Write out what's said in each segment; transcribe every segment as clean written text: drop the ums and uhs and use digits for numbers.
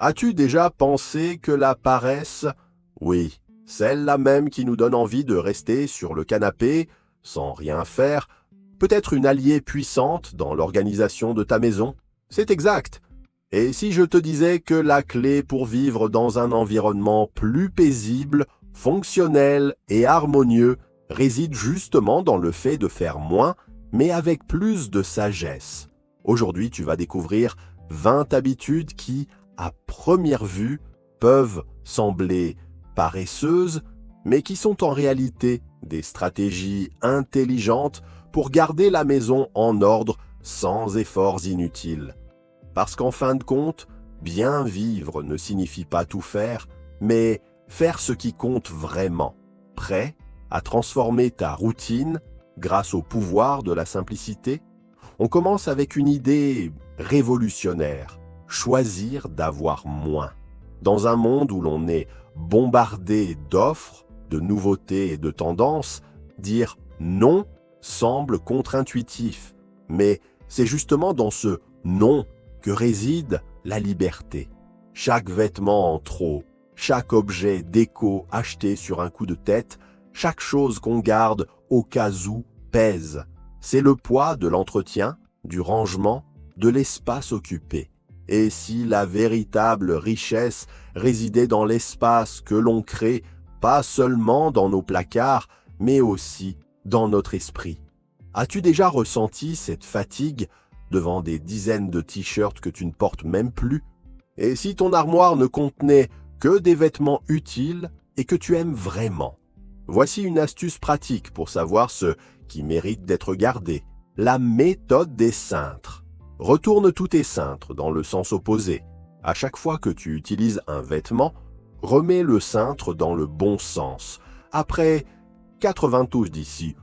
As-tu déjà pensé que la paresse, oui, celle-là même qui nous donne envie de rester sur le canapé, sans rien faire, peut être une alliée puissante dans l'organisation de ta maison? C'est exact. Et si je te disais que la clé pour vivre dans un environnement plus paisible, fonctionnel et harmonieux réside justement dans le fait de faire moins, mais avec plus de sagesse. Aujourd'hui, tu vas découvrir 20 habitudes qui, à première vue, peuvent sembler paresseuses, mais qui sont en réalité des stratégies intelligentes pour garder la maison en ordre sans efforts inutiles. Parce qu'en fin de compte, bien vivre ne signifie pas tout faire, mais faire ce qui compte vraiment. Prêt à transformer ta routine grâce au pouvoir de la simplicité? On commence avec une idée révolutionnaire, choisir d'avoir moins. Dans un monde où l'on est bombardé d'offres, de nouveautés et de tendances, dire non semble contre-intuitif, mais c'est justement dans ce non que réside la liberté. Chaque vêtement en trop, chaque objet déco acheté sur un coup de tête, chaque chose qu'on garde au cas où pèse. C'est le poids de l'entretien, du rangement, de l'espace occupé. Et si la véritable richesse résidait dans l'espace que l'on crée, pas seulement dans nos placards, mais aussi dans notre esprit? As-tu déjà ressenti cette fatigue devant des dizaines de t-shirts que tu ne portes même plus? Et si ton armoire ne contenait que des vêtements utiles et que tu aimes vraiment? Voici une astuce pratique pour savoir ce qui mérite d'être gardé. La méthode des cintres. Retourne tous tes cintres dans le sens opposé. À chaque fois que tu utilises un vêtement, remets le cintre dans le bon sens. Après 92 d'ici,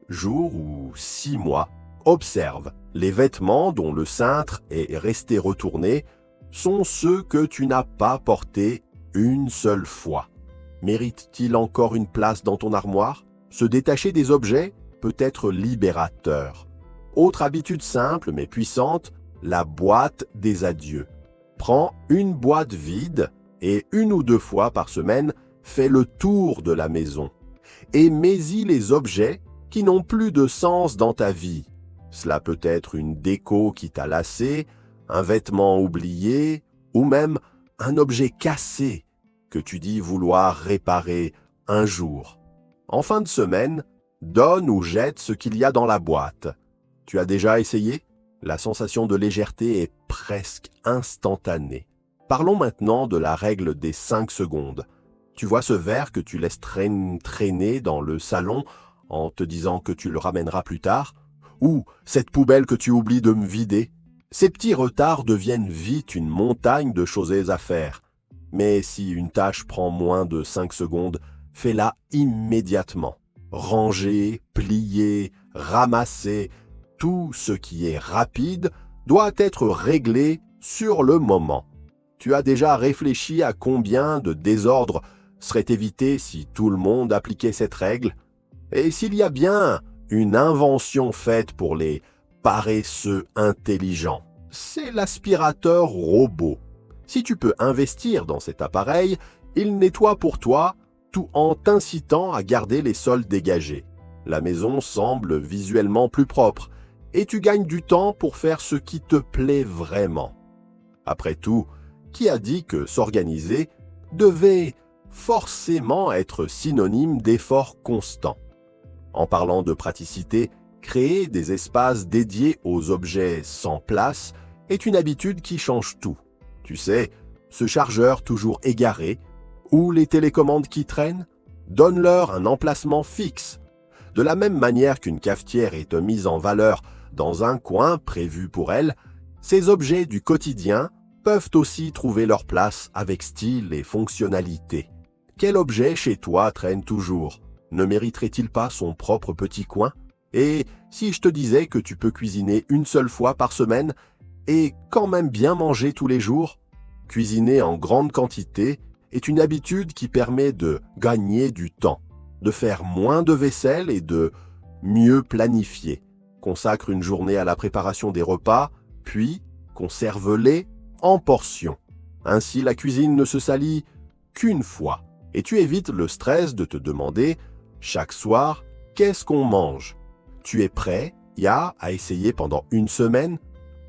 jours ou 6 mois, observe. Les vêtements dont le cintre est resté retourné sont ceux que tu n'as pas portés une seule fois. Mérite-t-il encore une place dans ton armoire? Se détacher des objets peut être libérateur. Autre habitude simple mais puissante, la boîte des adieux. Prends une boîte vide et 1 ou 2 fois par semaine, fais le tour de la maison. Et mets-y les objets qui n'ont plus de sens dans ta vie. Cela peut être une déco qui t'a lassé, un vêtement oublié ou même un objet cassé que tu dis vouloir réparer un jour. En fin de semaine, donne ou jette ce qu'il y a dans la boîte. Tu as déjà essayé? La sensation de légèreté est presque instantanée. Parlons maintenant de la règle des 5 secondes. Tu vois ce verre que tu laisses traîner dans le salon en te disant que tu le ramèneras plus tard? Ou cette poubelle que tu oublies de me vider? Ces petits retards deviennent vite une montagne de choses à faire. Mais si une tâche prend moins de 5 secondes, fais-la immédiatement. Ranger, plier, ramasser, tout ce qui est rapide doit être réglé sur le moment. Tu as déjà réfléchi à combien de désordres seraient évités si tout le monde appliquait cette règle? Et s'il y a bien une invention faite pour les paresseux intelligents, c'est l'aspirateur robot. Si tu peux investir dans cet appareil, il nettoie pour toi tout en t'incitant à garder les sols dégagés. La maison semble visuellement plus propre et tu gagnes du temps pour faire ce qui te plaît vraiment. Après tout, qui a dit que s'organiser devait forcément être synonyme d'effort constant? En parlant de praticité, créer des espaces dédiés aux objets sans place est une habitude qui change tout. Tu sais, ce chargeur toujours égaré ou les télécommandes qui traînent, donne-leur un emplacement fixe. De la même manière qu'une cafetière est mise en valeur dans un coin prévu pour elle, ces objets du quotidien peuvent aussi trouver leur place avec style et fonctionnalité. Quel objet chez toi traîne toujours? Ne mériterait-il pas son propre petit coin? Et si je te disais que tu peux cuisiner une seule fois par semaine et quand même bien manger tous les jours? Cuisiner en grande quantité est une habitude qui permet de gagner du temps, de faire moins de vaisselle et de mieux planifier. Consacre une journée à la préparation des repas, puis conserve-les en portions. Ainsi, la cuisine ne se salit qu'une fois et tu évites le stress de te demander chaque soir qu'est-ce qu'on mange. Tu es prêt à essayer pendant une semaine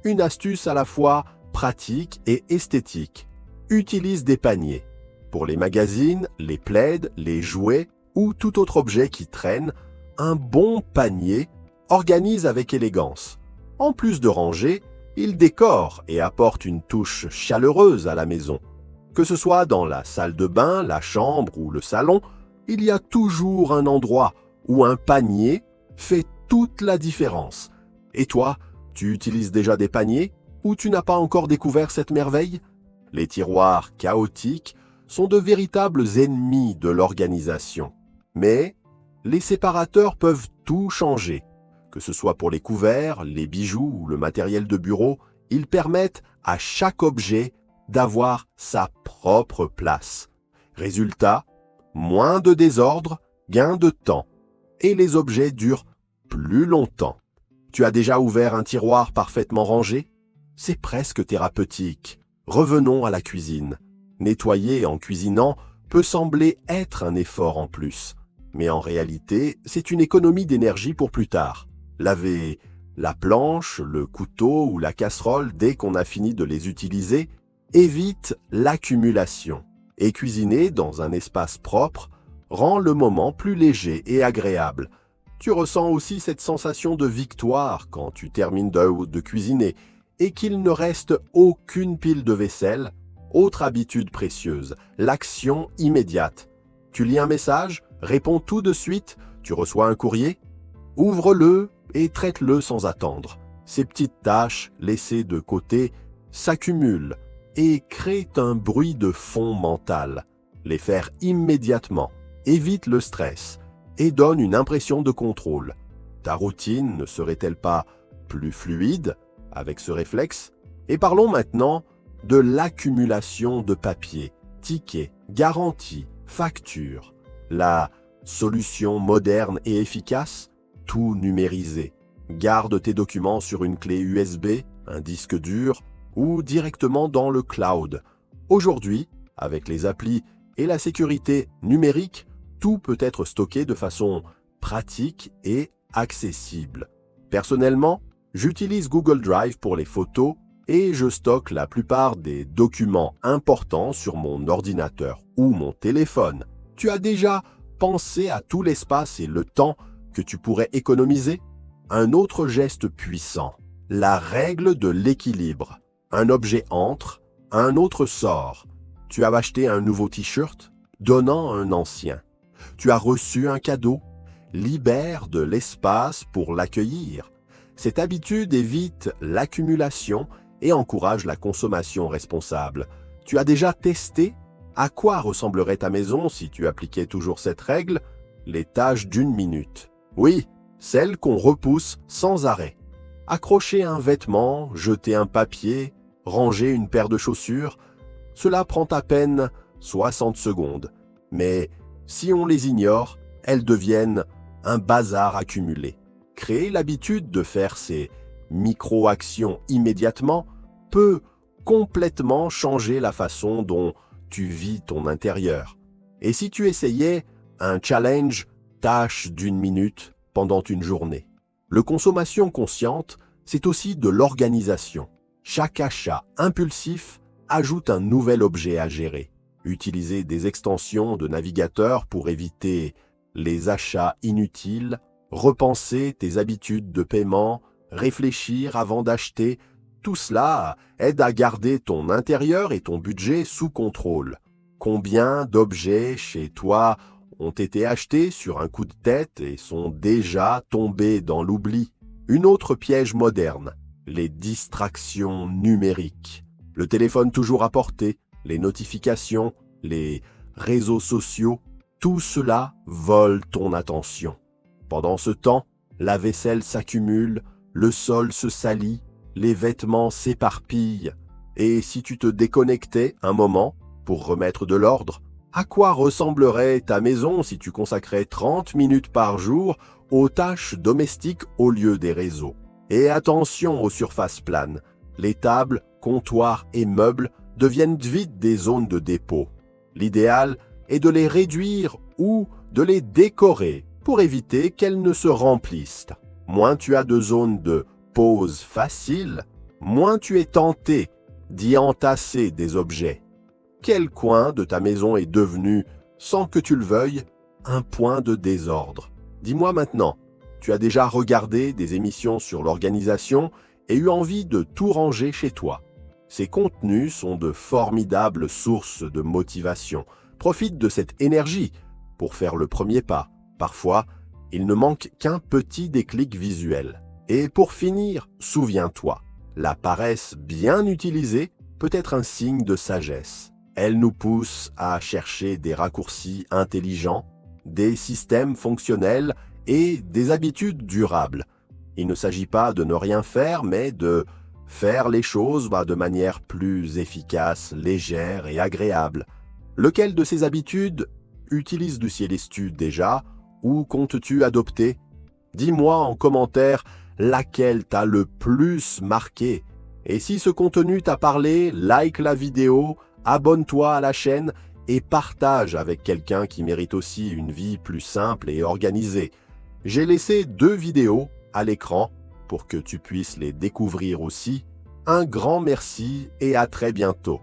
une astuce à la fois pratique et esthétique. Utilise des paniers. Pour les magazines, les plaids, les jouets ou tout autre objet qui traîne, un bon panier organise avec élégance. En plus de ranger, il décore et apporte une touche chaleureuse à la maison. Que ce soit dans la salle de bain, la chambre ou le salon, il y a toujours un endroit où un panier fait toute la différence. Et toi, tu utilises déjà des paniers ou tu n'as pas encore découvert cette merveille? Les tiroirs chaotiques sont de véritables ennemis de l'organisation. Mais les séparateurs peuvent tout changer. Que ce soit pour les couverts, les bijoux ou le matériel de bureau, ils permettent à chaque objet d'avoir sa propre place. Résultat, moins de désordre, gain de temps. Et les objets durent plus longtemps. Tu as déjà ouvert un tiroir parfaitement rangé? C'est presque thérapeutique. Revenons à la cuisine. Nettoyer en cuisinant peut sembler être un effort en plus. Mais en réalité, c'est une économie d'énergie pour plus tard. Laver la planche, le couteau ou la casserole dès qu'on a fini de les utiliser évite l'accumulation. Et cuisiner dans un espace propre rend le moment plus léger et agréable. Tu ressens aussi cette sensation de victoire quand tu termines de cuisiner et qu'il ne reste aucune pile de vaisselle. Autre habitude précieuse, l'action immédiate. Tu lis un message, réponds tout de suite, tu reçois un courrier, ouvre-le et traite-le sans attendre. Ces petites tâches laissées de côté s'accumulent et créent un bruit de fond mental. Les faire immédiatement évite le stress et donne une impression de contrôle. Ta routine ne serait-elle pas plus fluide avec ce réflexe? Et parlons maintenant de l'accumulation de papier, tickets, garanties, factures. La solution moderne et efficace? Tout numériser. Garde tes documents sur une clé USB, un disque dur ou directement dans le cloud. Aujourd'hui, avec les applis et la sécurité numérique, tout peut être stocké de façon pratique et accessible. Personnellement, j'utilise Google Drive pour les photos et je stocke la plupart des documents importants sur mon ordinateur ou mon téléphone. Tu as déjà pensé à tout l'espace et le temps que tu pourrais économiser? Un autre geste puissant, la règle de l'équilibre. Un objet entre, un autre sort. Tu as acheté un nouveau t-shirt, donnant un ancien. Tu as reçu un cadeau, libère de l'espace pour l'accueillir. Cette habitude évite l'accumulation et encourage la consommation responsable. Tu as déjà testé? À quoi ressemblerait ta maison si tu appliquais toujours cette règle? Les tâches d'1 minute. Oui, celles qu'on repousse sans arrêt. Accrocher un vêtement, jeter un papier, ranger une paire de chaussures, cela prend à peine 60 secondes. Mais si on les ignore, elles deviennent un bazar accumulé. Créer l'habitude de faire ces micro-actions immédiatement peut complètement changer la façon dont tu vis ton intérieur. Et si tu essayais un challenge tâche d'1 minute pendant une journée? Le consommation consciente, c'est aussi de l'organisation. Chaque achat impulsif ajoute un nouvel objet à gérer. Utiliser des extensions de navigateur pour éviter les achats inutiles, repenser tes habitudes de paiement, réfléchir avant d'acheter, tout cela aide à garder ton intérieur et ton budget sous contrôle. Combien d'objets chez toi ont été achetés sur un coup de tête et sont déjà tombés dans l'oubli? Une autre piège moderne, les distractions numériques. Le téléphone toujours à portée, les notifications, les réseaux sociaux, tout cela vole ton attention. Pendant ce temps, la vaisselle s'accumule, le sol se salit, les vêtements s'éparpillent. Et si tu te déconnectais un moment pour remettre de l'ordre, à quoi ressemblerait ta maison si tu consacrais 30 minutes par jour aux tâches domestiques au lieu des réseaux? Et attention aux surfaces planes. Les tables, comptoirs et meubles deviennent vite des zones de dépôt. L'idéal est de les réduire ou de les décorer pour éviter qu'elles ne se remplissent. Moins tu as de zones de pose facile, moins tu es tenté d'y entasser des objets. Quel coin de ta maison est devenu, sans que tu le veuilles, un point de désordre? Dis-moi maintenant, tu as déjà regardé des émissions sur l'organisation et eu envie de tout ranger chez toi. Ces contenus sont de formidables sources de motivation. Profite de cette énergie pour faire le premier pas. Parfois, il ne manque qu'un petit déclic visuel. Et pour finir, souviens-toi, la paresse bien utilisée peut être un signe de sagesse. Elle nous pousse à chercher des raccourcis intelligents, des systèmes fonctionnels et des habitudes durables. Il ne s'agit pas de ne rien faire, mais de faire les choses de manière plus efficace, légère et agréable. Lequel de ces habitudes utilise du Cielestu déjà ou comptes-tu adopter? Dis-moi en commentaire laquelle t'a le plus marqué. Et si ce contenu t'a parlé, like la vidéo, abonne-toi à la chaîne et partage avec quelqu'un qui mérite aussi une vie plus simple et organisée. J'ai laissé 2 vidéos à l'écran pour que tu puisses les découvrir aussi. Un grand merci et à très bientôt.